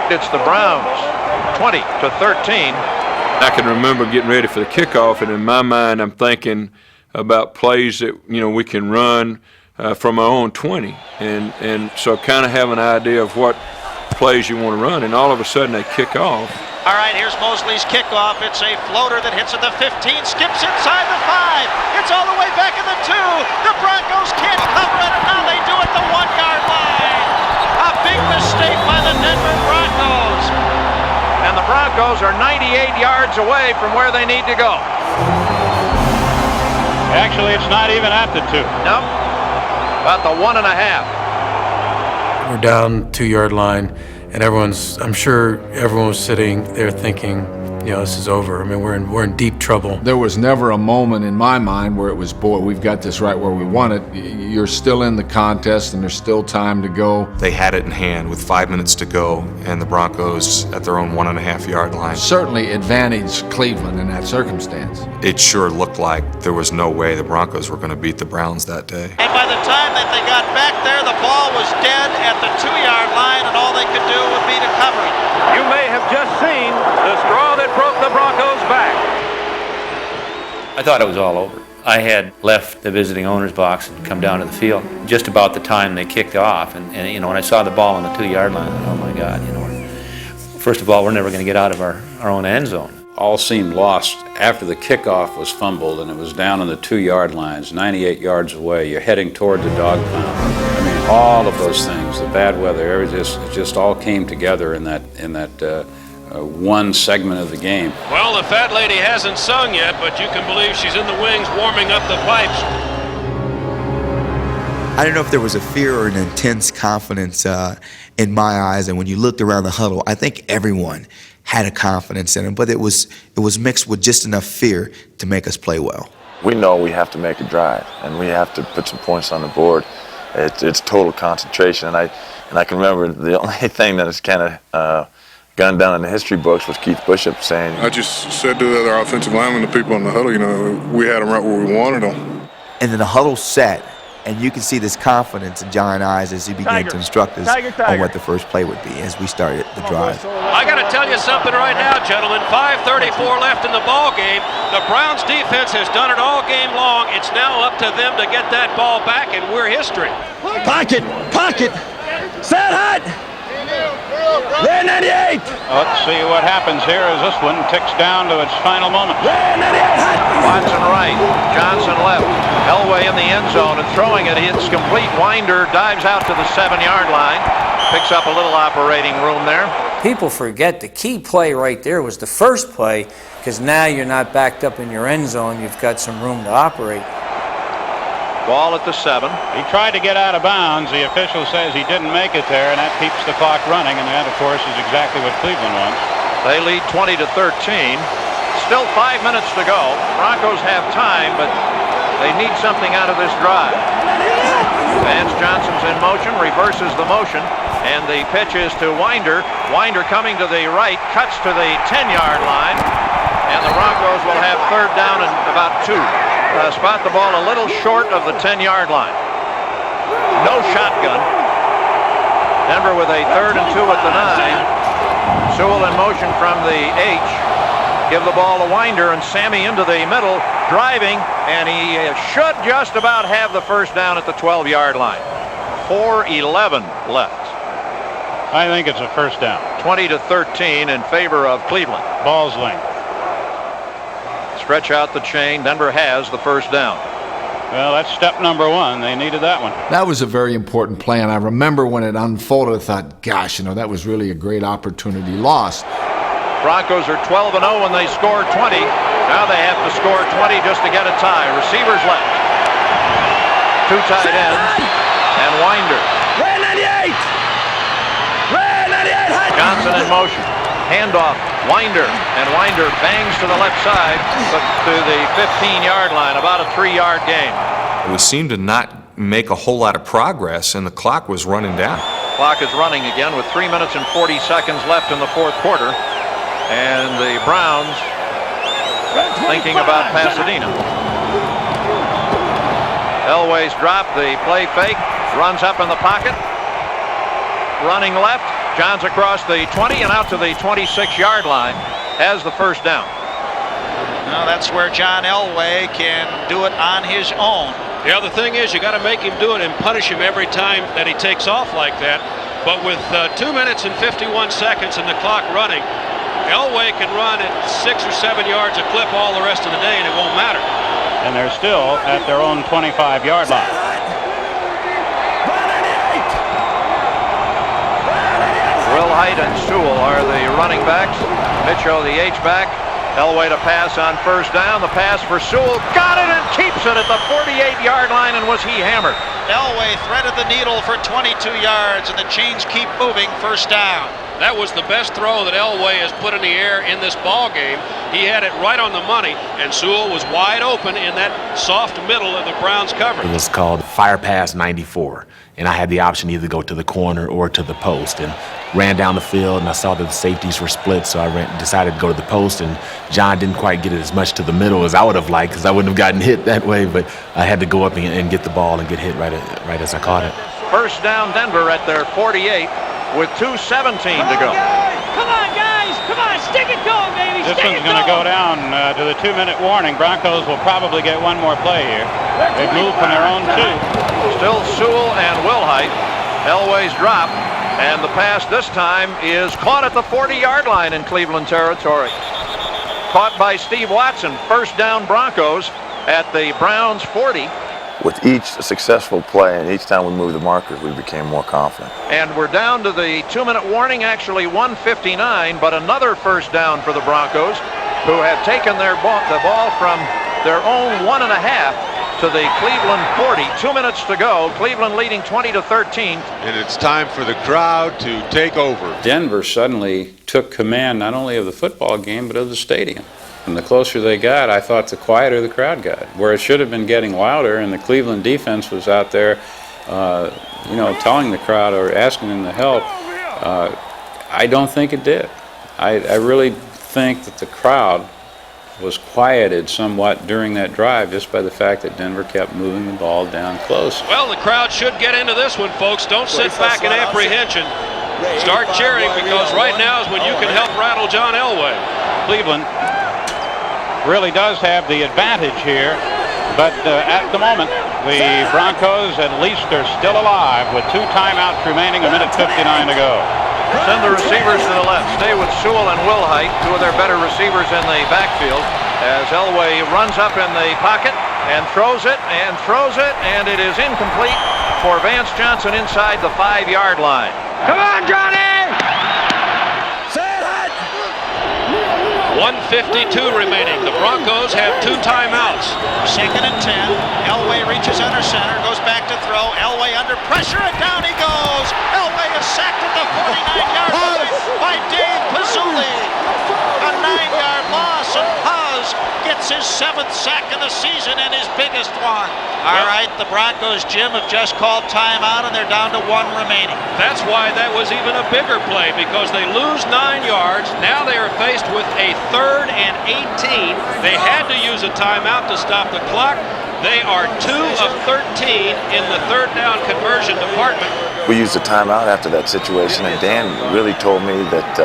fact, it's the Browns, 20-13. I can remember getting ready for the kickoff, and in my mind, I'm thinking about plays that we can run from our own 20, and so kind of have an idea of what plays you want to run, and all of a sudden they kick off. All right, here's Mosley's kickoff. It's a floater that hits at the 15, skips inside the 5. It's all the way back in the 2. The Broncos can't cover it, and now they do at the 1-yard line. A big mistake by the Denver Broncos. And the Broncos are 98 yards away from where they need to go. Actually, it's not even at the 2. Nope. About the 1.5. We're down 2-yard line, and I'm sure everyone was sitting there thinking, this is over. I mean, we're in deep trouble. There was never a moment in my mind where it was, boy, we've got this right where we want it. You're still in the contest, and there's still time to go. They had it in hand with 5 minutes to go, and the Broncos at their own 1.5-yard line. Certainly advantaged Cleveland in that circumstance. It sure looked like there was no way the Broncos were going to beat the Browns that day. And by the time that they got back there, the ball was dead at the 2-yard line, and all they could do would be to cover it. You may have just seen the straw that broke the Broncos' back. I thought it was all over. I had left the visiting owner's box and come down to the field just about the time they kicked off, and when I saw the ball on the 2-yard line, I thought, oh my God, first of all, we're never going to get out of our own end zone. All seemed lost after the kickoff was fumbled and it was down on the 2-yard lines, 98 yards away. You're heading toward the dog pound. I mean, all of those things, the bad weather, it just all came together in that one segment of the game. Well, the fat lady hasn't sung yet, but you can believe she's in the wings warming up the pipes. I don't know if there was a fear or an intense confidence in my eyes, and when you looked around the huddle, I think everyone had a confidence in him, but it was mixed with just enough fear to make us play well. We know we have to make a drive, and we have to put some points on the board. It's total concentration, and I can remember the only thing that is kind of gunned down in the history books was Keith Bishop saying, I just said to the other offensive linemen, the people in the huddle, we had them right where we wanted them. And then the huddle set, and you can see this confidence in John's eyes as he began to instruct us on what the first play would be as we started the drive. I got to tell you something right now, gentlemen. 5:34 left in the ball game. The Browns defense has done it all game long. It's now up to them to get that ball back, and we're history. Pocket, set hot. Red 98. Let's see what happens here as this one ticks down to its final moment. Red 98 hot. Watson right, Johnson left. Elway in the end zone and throwing it. It's complete. Winder dives out to the 7-yard line. Picks up a little operating room there. People forget the key play right there was the first play, because now you're not backed up in your end zone. You've got some room to operate. Ball at the 7. He tried to get out of bounds. The official says he didn't make it there, and that keeps the clock running, and that, of course, is exactly what Cleveland wants. They lead 20-13. Still 5 minutes to go. Broncos have time, but they need something out of this drive. Vance Johnson's in motion, reverses the motion, and the pitch is to Winder. Winder coming to the right, cuts to the 10-yard line, and the Broncos will have third down and about 2. Spot the ball a little short of the 10-yard line. No shotgun. Denver with a 3rd and 2 at the 9. Sewell in motion from the H. Give the ball to Winder, and Sammy into the middle, driving, and he should just about have the first down at the 12-yard line. 4:11 left. I think it's a first down. 20-13 in favor of Cleveland. Ball's length. Stretch out the chain. Denver has the first down. Well, that's step number 1. They needed that one. That was a very important play, and I remember when it unfolded, I thought, gosh, that was really a great opportunity lost. Broncos are 12-0 when they score 20. Now they have to score 20 just to get a tie. Receivers left. 2 tight ends and Winder. Red 98. Red 98. Johnson in motion. Handoff. Winder, and Winder bangs to the left side, but to the 15-yard line, about a 3-yard gain. We seemed to not make a whole lot of progress, and the clock was running down. Clock is running again with 3 minutes and 40 seconds left in the 4th quarter, and the Browns thinking about Pasadena. Elway's dropped the play fake, runs up in the pocket, running left. John's across the 20 and out to the 26-yard line, has the first down. Now that's where John Elway can do it on his own. Yeah, the thing is, you got to make him do it and punish him every time that he takes off like that. But with 2 minutes and 51 seconds and the clock running, Elway can run at 6 or 7 yards a clip all the rest of the day, and it won't matter. And they're still at their own 25-yard line. Wilhite and Sewell are the running backs. Mitchell, the H-back. Elway to pass on first down. The pass for Sewell. Got it and keeps it at the 48-yard line, and was he hammered. Elway threaded the needle for 22 yards, and the chains keep moving. First down. That was the best throw that Elway has put in the air in this ball game. He had it right on the money, and Sewell was wide open in that soft middle of the Browns cover. It was called Fire Pass 94, and I had the option to either go to the corner or to the post, and ran down the field, and I saw that the safeties were split, so I decided to go to the post, and John didn't quite get it as much to the middle as I would have liked, because I wouldn't have gotten hit that way, but I had to go up and get the ball and get hit right as I caught it. First down Denver at their 48 with 2:17 to go. Come on, guys! Come on, stick it to him, baby! This one's going to go down to the 2-minute warning. Broncos will probably get one more play here. They've moved from their own 2. Still Sewell and Wilhite. Elway's drop, and the pass this time is caught at the 40-yard line in Cleveland territory. Caught by Steve Watson. First down Broncos at the Browns 40. With each successful play and each time we moved the markers, we became more confident. And we're down to the 2-minute warning, actually 1:59, but another first down for the Broncos, who have taken the ball from their own 1.5 to the Cleveland 40. 2 minutes to go. Cleveland leading 20-13. And it's time for the crowd to take over. Denver suddenly took command not only of the football game, but of the stadium. And the closer they got, I thought the quieter the crowd got. Where it should have been getting louder, and the Cleveland defense was out there, telling the crowd or asking them to help. I don't think it did. I really think that the crowd was quieted somewhat during that drive just by the fact that Denver kept moving the ball down close. Well, the crowd should get into this one, folks. Don't sit back in apprehension. Start cheering, because right now is when you can help rattle John Elway. Cleveland really does have the advantage here, but at the moment, the Broncos at least are still alive with 2 timeouts remaining, 1:59 to go. Send the receivers to the left. Stay with Sewell and Wilhite, 2 of their better receivers in the backfield, as Elway runs up in the pocket and throws it, and it is incomplete for Vance Johnson inside the 5-yard line. Come on, Johnny! 1:52 remaining. The Broncos have 2 timeouts. 2nd and 10. Elway reaches under center, goes back to throw. Elway under pressure, and down he goes. Elway is sacked at the 49-yard line by Dave Pizzulli. A 9-yard loss, and Paz gets his 7th sack of the season and his biggest one. All right, the Broncos, Jim, have just called timeout, and they're down to 1 remaining. That's why that was even a bigger play, because they lose 9 yards. Now they are faced with a 3rd and 18. They had to use a timeout to stop the clock. They are 2 of 13 in the 3rd down conversion department. We used a timeout after that situation, and Dan really told me that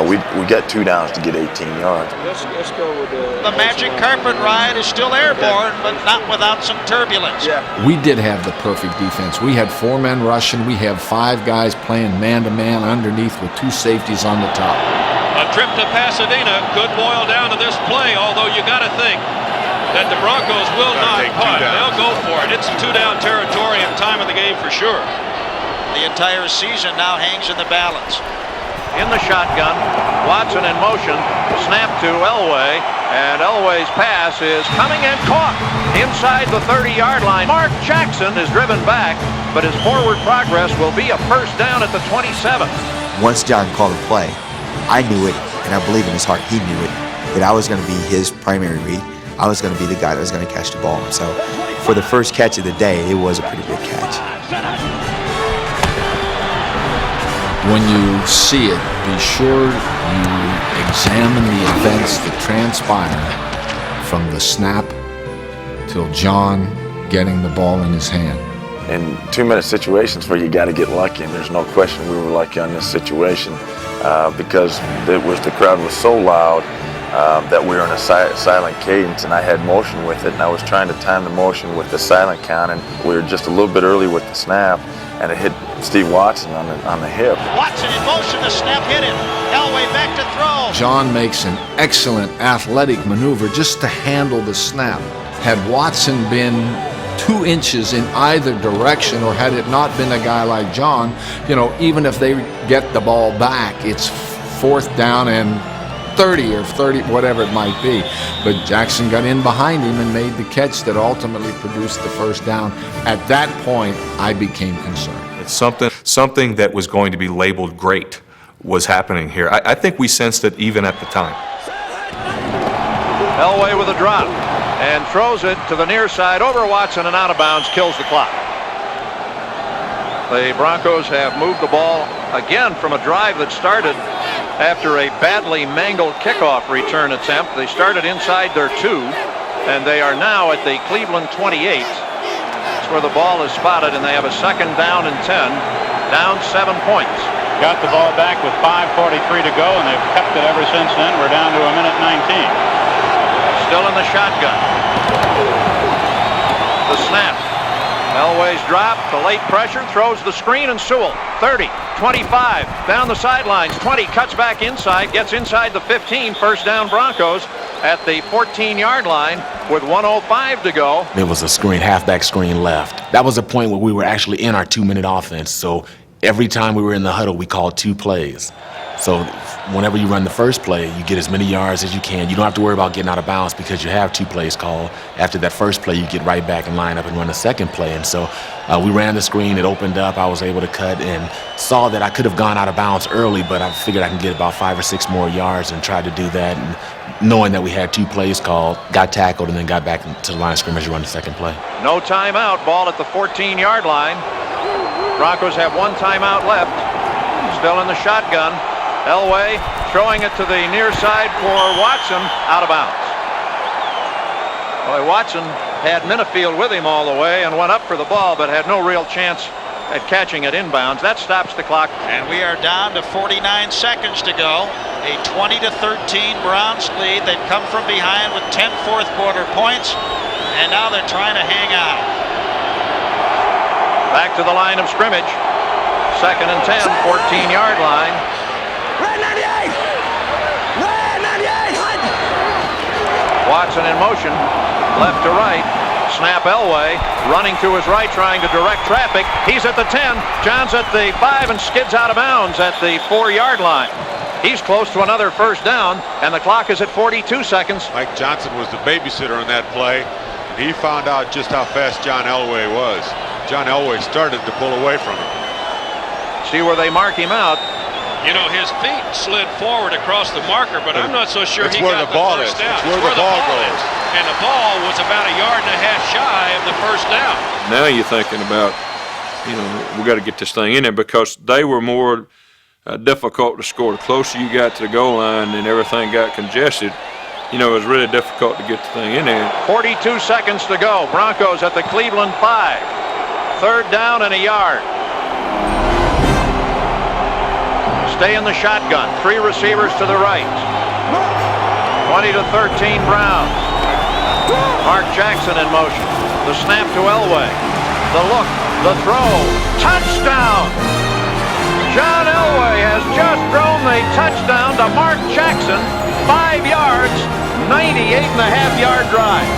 we got 2 downs to get 18 yards. Let's go with the magic carpet ride is still airborne, but not without some turbulence. We did have the perfect defense. We had 4 men rushing. We have 5 guys playing man-to-man underneath with 2 safeties on the top. A trip to Pasadena could boil down to this play, although you got to think that the Broncos will not punt. They'll go for it. It's 2-down territory and time of the game for sure. The entire season now hangs in the balance. In the shotgun, Watson in motion, snap to Elway, and Elway's pass is coming and caught inside the 30-yard line. Mark Jackson is driven back, but his forward progress will be a first down at the 27. Once John called the play, I knew it, and I believe in his heart he knew it, that I was going to be his primary read. I was going to be the guy that was going to catch the ball. So for the first catch of the day, it was a pretty big catch. When you see it, be sure you examine the events that transpire from the snap till John getting the ball in his hand. in 2-minute situations where you got to get lucky, and there's no question we were lucky on this situation because the crowd was so loud that we were in a silent cadence, and I had motion with it, and I was trying to time the motion with the silent count, and we were just a little bit early with the snap, and it hit Steve Watson on the hip. Watson in motion, the snap hit him. Elway back to throw. John makes an excellent athletic maneuver just to handle the snap. Had Watson been 2 inches in either direction, or had it not been a guy like John, even if they get the ball back, it's 4th down and 30 or 30, whatever it might be. But Jackson got in behind him and made the catch that ultimately produced the first down. At that point, I became concerned. It's something that was going to be labeled great was happening here. I think we sensed it even at the time. Elway with a drop and throws it to the near side over Watson and out of bounds, kills the clock. The Broncos have moved the ball again from a drive that started after a badly mangled kickoff return attempt. They started inside their 2, and they are now at the Cleveland 28. That's where the ball is spotted, and they have a 2nd down and 10, down 7 points. Got the ball back with 5:43 to go, and they've kept it ever since then. We're down to a minute 19. Still in the shotgun. The snap. Elway's drop, the late pressure, throws the screen, and Sewell, 30, 25, down the sidelines, 20, cuts back inside, gets inside the 15, first down Broncos at the 14-yard line with 1:05 to go. There was a screen, halfback screen left. That was a point where we were actually in our 2-minute offense, so every time we were in the huddle, we called 2 plays. So whenever you run the first play, you get as many yards as you can. You don't have to worry about getting out of bounds because you have 2 plays called. After that first play, you get right back and line up and run the second play. And so we ran the screen, it opened up, I was able to cut and saw that I could have gone out of bounds early, but I figured I can get about 5 or 6 more yards and tried to do that. And knowing that we had 2 plays called, got tackled and then got back to the line of scrimmage to run the second play. No timeout, ball at the 14-yard line. Broncos have 1 timeout left. Still in the shotgun. Elway throwing it to the near side for Watson, out of bounds. Boy, Watson had Minifield with him all the way and went up for the ball, but had no real chance at catching it inbounds. That stops the clock. And we are down to 49 seconds to go. A 20-13 Browns lead. They've come from behind with 10 fourth quarter points, and now they're trying to hang on. Back to the line of scrimmage. 2nd and 10, 14-yard line. Watson in motion, left to right. Snap Elway, running to his right, trying to direct traffic. He's at the 10. John's at the 5 and skids out of bounds at the 4-yard line. He's close to another first down, and the clock is at 42 seconds. Mike Johnson was the babysitter on that play. He found out just how fast John Elway was. John Elway started to pull away from him. See where they mark him out. You know, his feet slid forward across the marker, but I'm not so sure he got the first down. It's where the ball goes. And the ball was about 1.5 yards shy of the first down. Now you're thinking about, we got to get this thing in there because they were more difficult to score. The closer you got to the goal line and everything got congested, it was really difficult to get the thing in there. 42 seconds to go. Broncos at the Cleveland 5. 3rd down and 1 yard. Stay in the shotgun. 3 receivers to the right. 20-13 Browns. Mark Jackson in motion. The snap to Elway. The look. The throw. Touchdown! John Elway has just thrown the touchdown to Mark Jackson. 5 yards. 98.5-yard drive.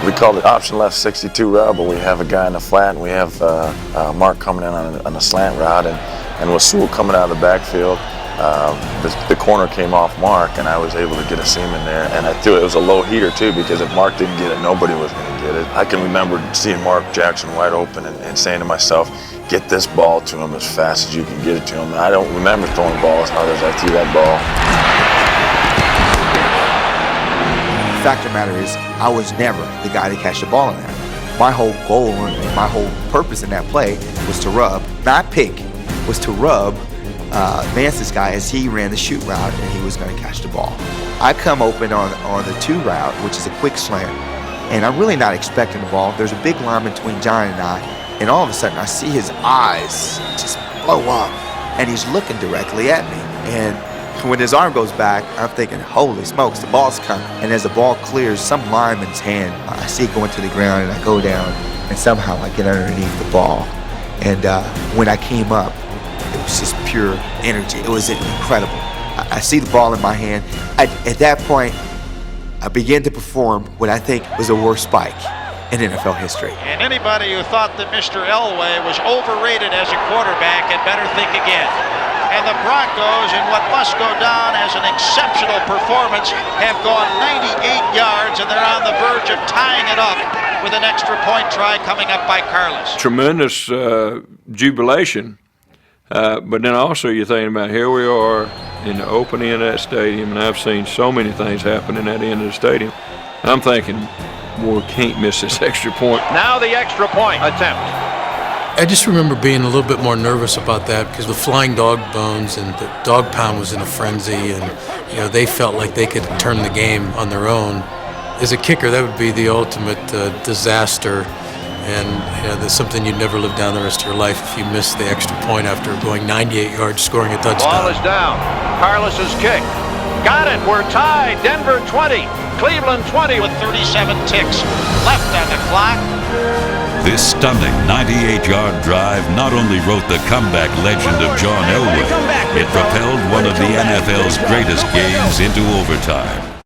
We call it option left 62 route, but we have a guy in the flat, and we have Mark coming in on a slant route, and with Sewell coming out of the backfield, the corner came off Mark, and I was able to get a seam in there, and I threw it. It was a low heater too, because if Mark didn't get it, nobody was going to get it. I can remember seeing Mark Jackson wide open and saying to myself, get this ball to him as fast as you can get it to him. And I don't remember throwing the ball as hard as I threw that ball. The fact of the matter is, I was never the guy to catch the ball in there. My whole goal and my whole purpose in that play was to rub, not pick, was to rub Vance's guy as he ran the shoot route and he was going to catch the ball. I come open on the 2 route, which is a quick slant, and I'm really not expecting the ball. There's a big line between John and I, and all of a sudden I see his eyes just blow up, and he's looking directly at me. And when his arm goes back, I'm thinking, holy smokes, the ball's coming. And as the ball clears some lineman's hand, I see it going to the ground, and I go down, and somehow I get underneath the ball. And when I came up, it was just pure energy. It was incredible. I see the ball in my hand. At that point, I began to perform what I think was the worst spike in NFL history. And anybody who thought that Mr. Elway was overrated as a quarterback had better think again. And the Broncos, in what must go down as an exceptional performance, have gone 98 yards, and they're on the verge of tying it up with an extra point try coming up by Carlos. Tremendous jubilation, but then also you're thinking about here we are in the open end of that stadium, and I've seen so many things happen in that end of the stadium. I'm thinking, boy, we can't miss this extra point. Now the extra point attempt. I just remember being a little bit more nervous about that because the Flying Dog Bones and the Dog Pound was in a frenzy, and they felt like they could turn the game on their own. As a kicker, that would be the ultimate disaster, and that's something you'd never live down the rest of your life if you missed the extra point after going 98 yards, scoring a touchdown. Ball is down. Carlos's kick. Got it. We're tied. Denver 20. Cleveland 20 with 37 ticks left on the clock. This stunning 98-yard drive not only wrote the comeback legend of John Elway, it propelled one of the NFL's greatest games into overtime.